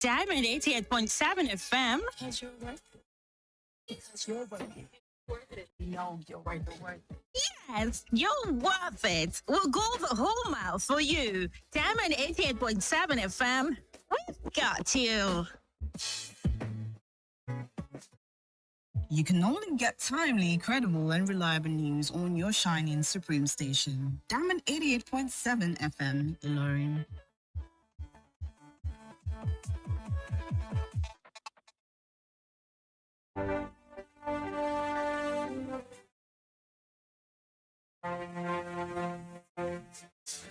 Diamond 88.7 FM. Because you're worth it. Because you're worth it. No, you're worth it. Yes, you're worth it. We'll go the whole mile for you. Diamond 88.7 FM. We've got you. You can only get timely, credible, and reliable news on your shining Supreme station. Diamond 88.7 FM, Ilorin.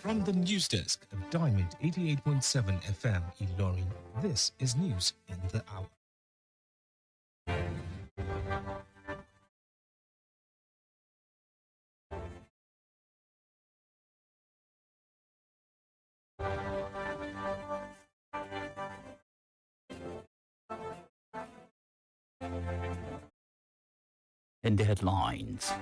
From the news desk of Diamond 88.7 FM Ilorin, this is news in the hour. In the headlines,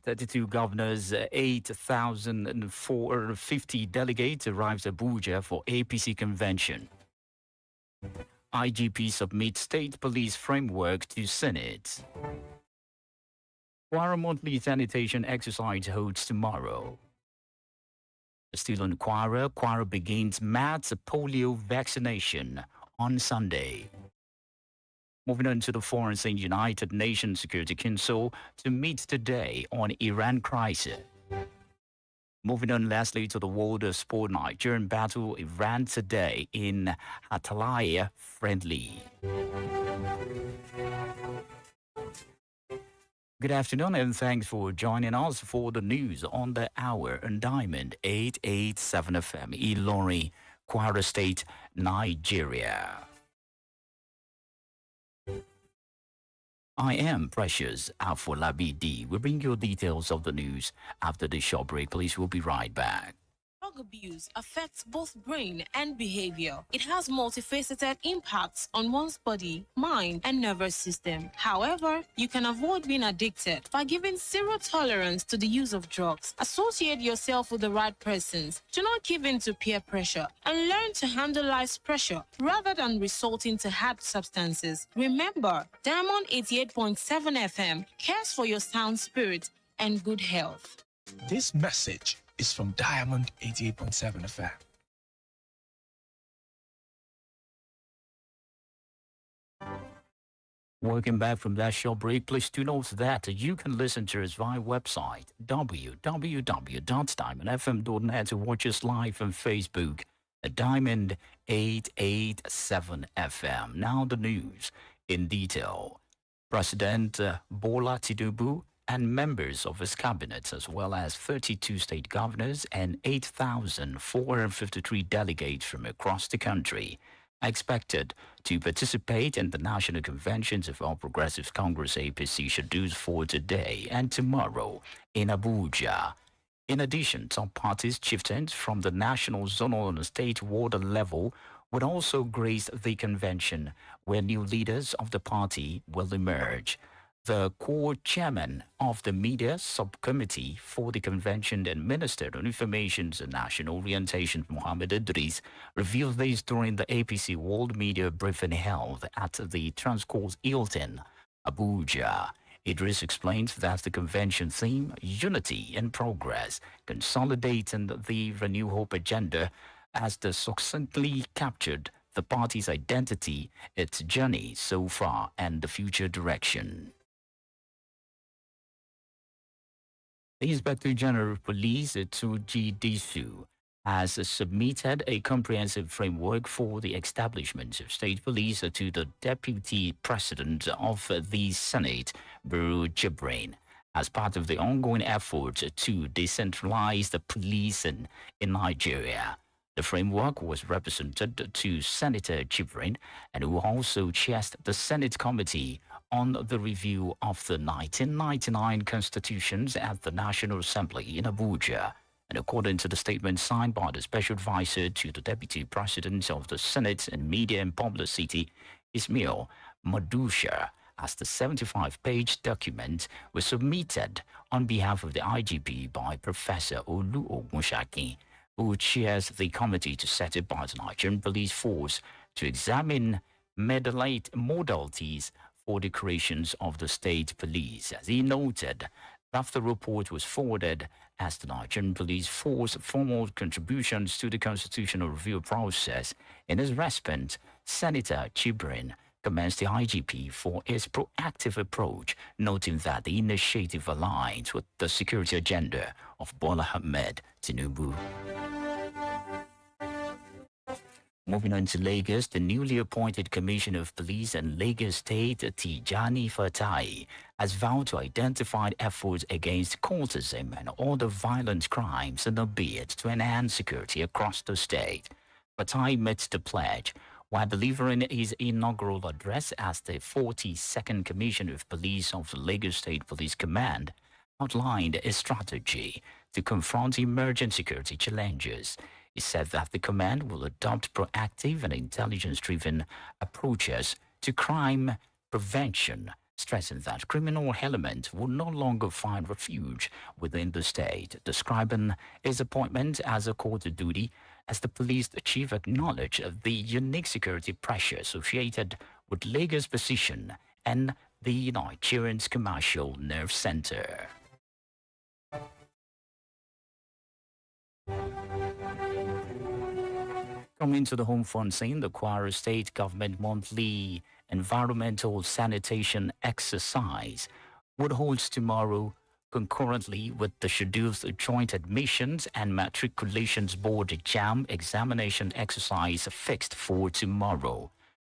32 governors, 8,450 delegates arrived at Abuja for APC convention. IGP submits state police framework to Senate. Kwara monthly sanitation exercise holds tomorrow. Still on Kwara, Kwara begins mass polio vaccination on Sunday. Moving on to the foreign scene, United Nations Security Council to meet today on Iran crisis. Moving on lastly to the world of sport, Nigerian battle Iran today in Hatalaya friendly. Good afternoon and thanks for joining us for the news on the hour on Diamond 887 FM, Ilorin, Kwara State, Nigeria. I am Precious AFOLABI D. We bring you details of the news after the short break. Please, we'll be right back. Drug abuse affects both brain and behavior. It has multifaceted impacts on one's body, mind, and nervous system. However, you can avoid being addicted by giving zero tolerance to the use of drugs. Associate yourself with the right persons. Do not give in to peer pressure and learn to handle life's pressure rather than resorting to hard substances. Remember, Diamond 88.7 FM cares for your sound spirit and good health. This message is from Diamond 88.7 FM. Welcome back from that short break. Please do note that you can listen to us via website www.diamondfm.net to watch us live on Facebook at Diamond 887 FM. Now the news in detail. President Bola Tinubu and members of his cabinet, as well as 32 state governors and 8,453 delegates from across the country, are expected to participate in the national conventions of All Progressives Congress APC scheduled for today and tomorrow in Abuja. In addition, top parties chieftains from the national, zonal, and state ward level would also grace the convention, where new leaders of the party will emerge. The core chairman of the media subcommittee for the convention and Minister on Information and National Orientation, Mohammed Idris, revealed this during the APC World Media Briefing held at the Transcourse Hilton, Abuja. Idris explains that the convention theme, Unity and Progress, consolidating the Renew Hope agenda, has succinctly captured the party's identity, its journey so far, and the future direction. The Inspector General of Police, Tuji Disu, has submitted a comprehensive framework for the establishment of state police to the Deputy President of the Senate, Buru Jibrin, as part of the ongoing effort to decentralize the policing in Nigeria. The framework was represented to Senator Jibrin, and who also chairs the Senate Committee on the review of the 1999 constitutions at the National Assembly in Abuja. And according to the statement signed by the Special Advisor to the Deputy President of the Senate and Media and Publicity, Ismail Madusha, as the 75-page document was submitted on behalf of the IGP by Professor Olu Ogunshaki. who chairs the committee to set up by the Nigerian police force to examine modalities for the creations of the state police. As he noted, that the report was forwarded as the Nigerian police force formal contributions to the constitutional review process. In his response, Senator Chibrin commends the IGP for its proactive approach, noting that the initiative aligns with the security agenda of Bola Ahmed Tinubu. Moving on to Lagos, the newly appointed Commissioner of Police and Lagos State, Tijani Fatai, has vowed to identify efforts against cultism and other violent crimes in a bid to enhance security across the state. Fatai made the pledge while delivering his inaugural address as the 42nd Commissioner of Police of the Lagos State Police Command, outlined a strategy to confront emerging security challenges. He said that the command will adopt proactive and intelligence-driven approaches to crime prevention, stressing that criminal elements will no longer find refuge within the state. Describing his appointment as a court of duty, as the police chief acknowledged the unique security pressure associated with Lagos' position and the Nigerian's commercial nerve center. Coming to the home front scene, the Kwara State Government monthly environmental sanitation exercise would hold tomorrow concurrently with the scheduled Joint Admissions and Matriculations Board JAM examination exercise fixed for tomorrow.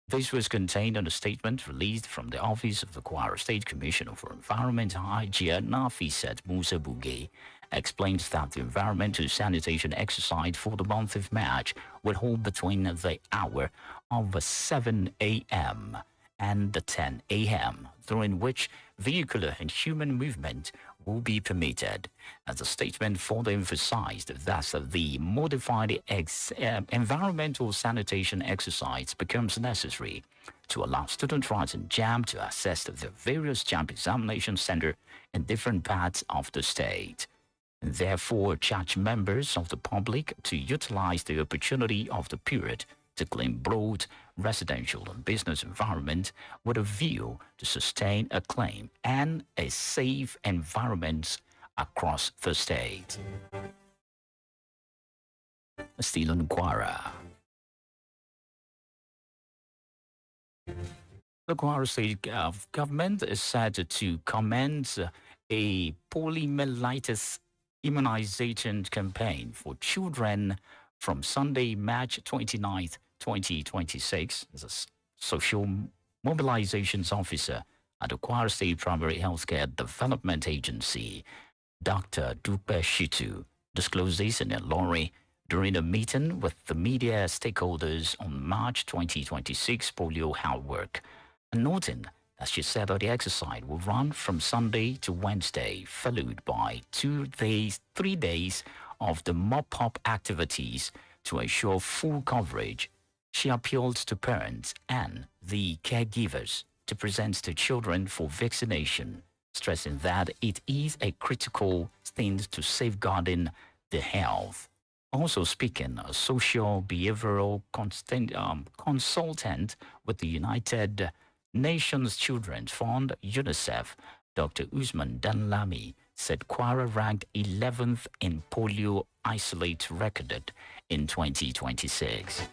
This was contained in a statement released from the office of the Kwara State Commissioner for Environment, Hygiene, Nafisat Musa Bugay, explained that the environmental sanitation exercise for the month of March will hold between the hour of 7 a.m. and 10 a.m., during which vehicular and human movement will be permitted. As the statement further emphasized that the modified environmental sanitation exercise becomes necessary to allow students writing JAM to access the various JAM examination centers in different parts of the state. And therefore, charge members of the public to utilize the opportunity of the period to clean broad residential and business environment with a view to sustain a clean and a safe environment across the state. Still in Kwara. The Kwara State government is said to commence a poliomyelitis immunization campaign for children from Sunday, March 29th, 2026, as a social mobilizations officer at the Kwara State Primary Healthcare Development Agency. Dr. Dupe Shitu disclosed this in Ilorin during a meeting with the media stakeholders on March 2026 polio health work, and noting that she said that the exercise will run from Sunday to Wednesday, followed by 3 days of the mop-up activities to ensure full coverage. She appealed to parents and the caregivers to present the children for vaccination, stressing that it is a critical thing to safeguarding the health. Also speaking, a social behavioral consultant with the United Nations Children's Fund, UNICEF, Dr. Usman Danlami, said Kwara ranked 11th in polio isolate recorded in 2026.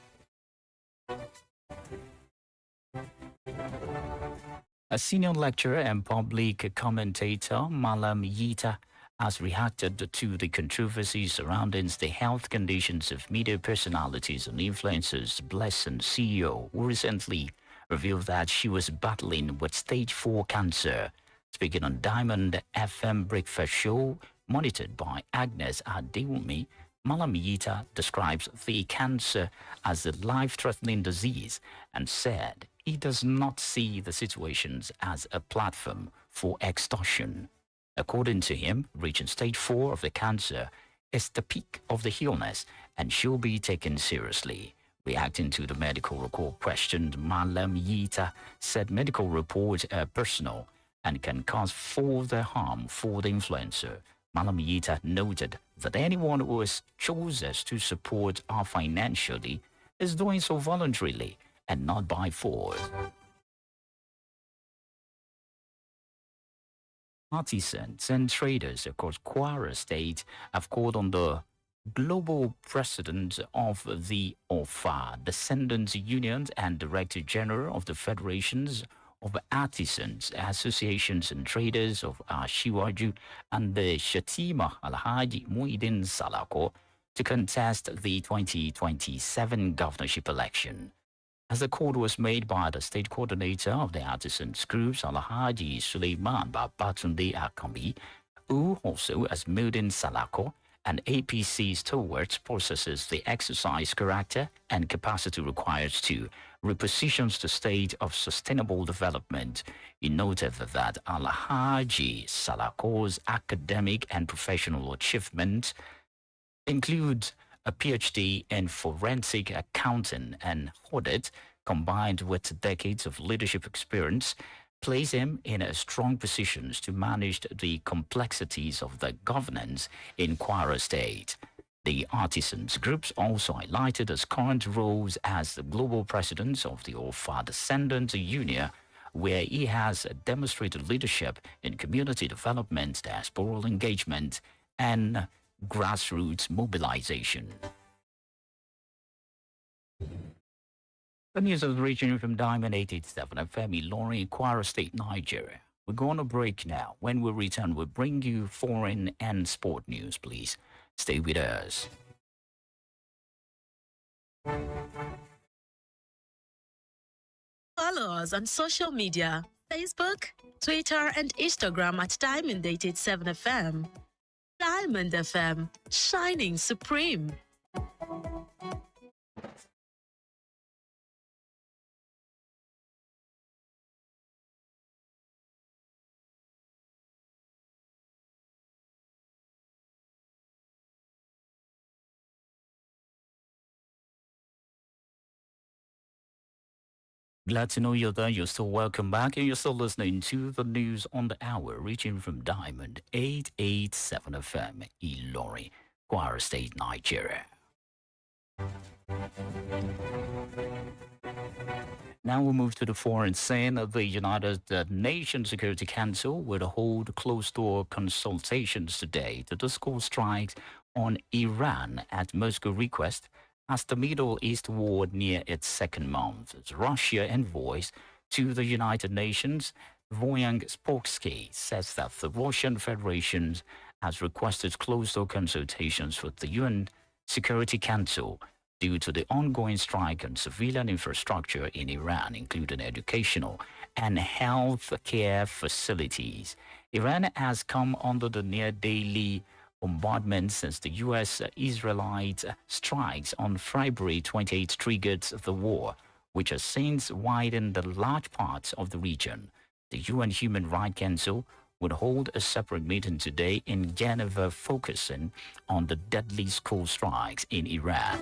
A senior lecturer and public commentator, Malam Yita, has reacted to the controversy surrounding the health conditions of media personalities and influencers Blessing CEO, who recently revealed that she was battling with stage 4 cancer. Speaking on Diamond FM Breakfast Show, monitored by Agnes Adewumi, Malam Yita describes the cancer as a life-threatening disease and said he does not see the situations as a platform for extortion. According to him, reaching stage 4 of the cancer is the peak of the illness and should be taken seriously. Reacting to the medical report questioned, Malam Yita said medical reports are personal and can cause further harm for the influencer, Malamita noted that anyone who has chosen to support her financially is doing so voluntarily and not by force. Artisans and traders across Kwara State have called on the global president of the OFA, Descendants Union, and Director General of the Federations of Artisans, Associations and Traders of Ashiwaju and the Shatima Alhaji Muhyiddin Salako to contest the 2027 governorship election. As the call was made by the state coordinator of the artisans groups, Alhaji Suleiman Babatunde Akambi, who also, as Muhyiddin Salako, and APC's towards possesses the exercise character and capacity required to repositions the state of sustainable development. He noted that Alhaji Salako's academic and professional achievements include a PhD in forensic accounting and audit, combined with decades of leadership experience, place him in a strong position to manage the complexities of the governance in Kwara State. The artisans groups also highlighted his current roles as the global president of the OFA Descendants Union, where he has demonstrated leadership in community development, diasporal engagement, and grassroots mobilization. The news is reaching from Diamond 887 FM, Ilorin, Kwara State, Nigeria. We're going to break now. When we return, we'll bring you foreign and sport news, please. Stay with us. Follow us on social media, Facebook, Twitter, and Instagram at Diamond 887 FM. Diamond FM, shining supreme. Glad to know you're there. You're still welcome back, and you're still listening to the news on the hour, reaching from Diamond 887 FM, Ilorin, Kwara State, Nigeria. Now we move to the foreign scene. The United Nations Security Council will hold closed-door consultations today to discuss strikes on Iran at Moscow request as the Middle East war near its second month. As Russia envoys to the United Nations, Voyang Spoksky, says that the Russian Federation has requested closed-door consultations with the UN Security Council due to the ongoing strike on civilian infrastructure in Iran, including educational and health care facilities. Iran has come under the near-daily bombardment since the U.S.-Israelite strikes on February 28 triggered the war, which has since widened the large parts of the region. The UN Human Rights Council would hold a separate meeting today in Geneva focusing on the deadly school strikes in Iran.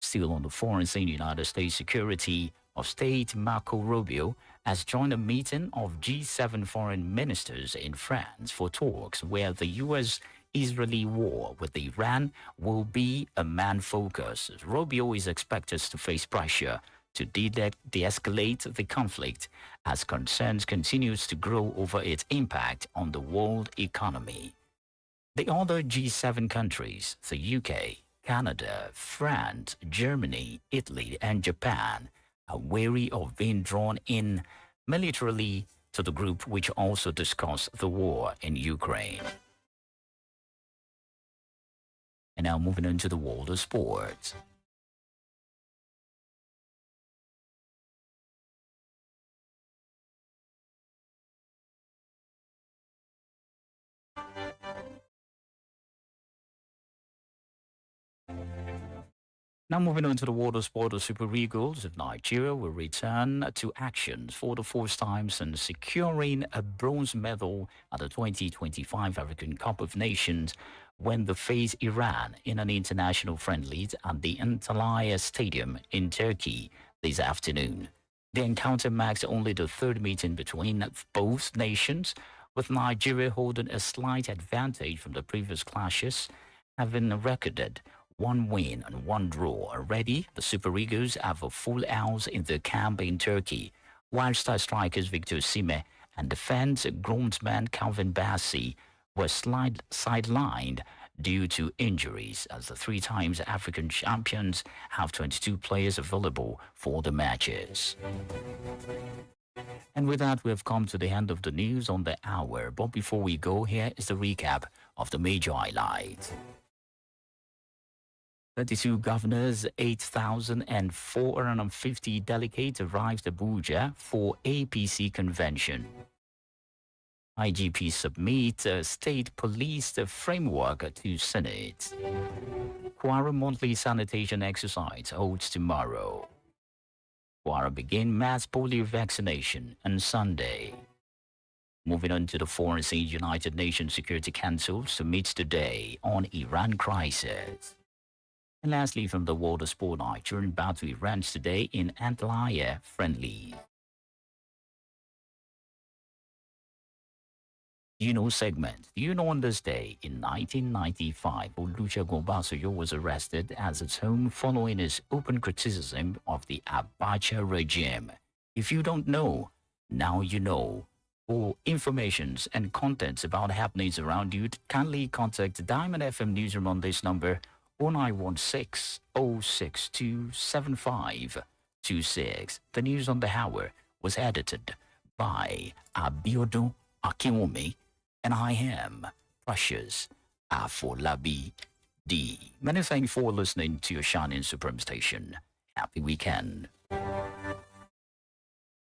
Still on the foreign scene, United States Secretary of State Marco Rubio has joined a meeting of G7 foreign ministers in France for talks where the U.S.-Israeli war with Iran will be a main focus. Rubio is expected to face pressure to de-escalate the conflict as concerns continues to grow over its impact on the world economy. The other G7 countries, the UK, Canada, France, Germany, Italy, and Japan, are wary of being drawn in militarily to the group, which also discussed the war in Ukraine. And now moving into the world of sports. Now moving on to the world of sport, the Super Eagles of Nigeria will return to action for the first time since securing a bronze medal at the 2025 African Cup of Nations when they face Iran in an international friendly at the Antalya Stadium in Turkey this afternoon. The encounter marks only the third meeting between both nations, with Nigeria holding a slight advantage from the previous clashes, having recorded 1 win and 1 draw already. The Super Eagles have a full house in their camp in Turkey, while star strikers Victor Osimhen and defense groundsman Calvin Bassey were sidelined due to injuries, as the 3 times African champions have 22 players available for the matches. And with that, we have come to the end of the news on the hour. But before we go, here is the recap of the major highlights. 32 governors, 8,450 delegates arrived Abuja for APC convention. IGP submit state police framework to Senate. Kwara monthly sanitation exercise holds tomorrow. Kwara begin mass polio vaccination on Sunday. Moving on to the foreign scene, United Nations Security Council submits today on Iran crisis. And lastly, from the world of sport, Nigeria bout to Iran today in Antalya friendly. You know segment. Do you know on this day in 1995, Olusegun Obasanjo was arrested at his home following his open criticism of the Abacha regime? If you don't know, now you know. For informations and contents about happenings around you, kindly contact Diamond FM Newsroom on this number 0916 062 7526. The news on the hour was edited by Abiodun Akinwumi, and I am Precious AFOLABI D. Many thanks for listening to your Shining Supreme station. Happy weekend.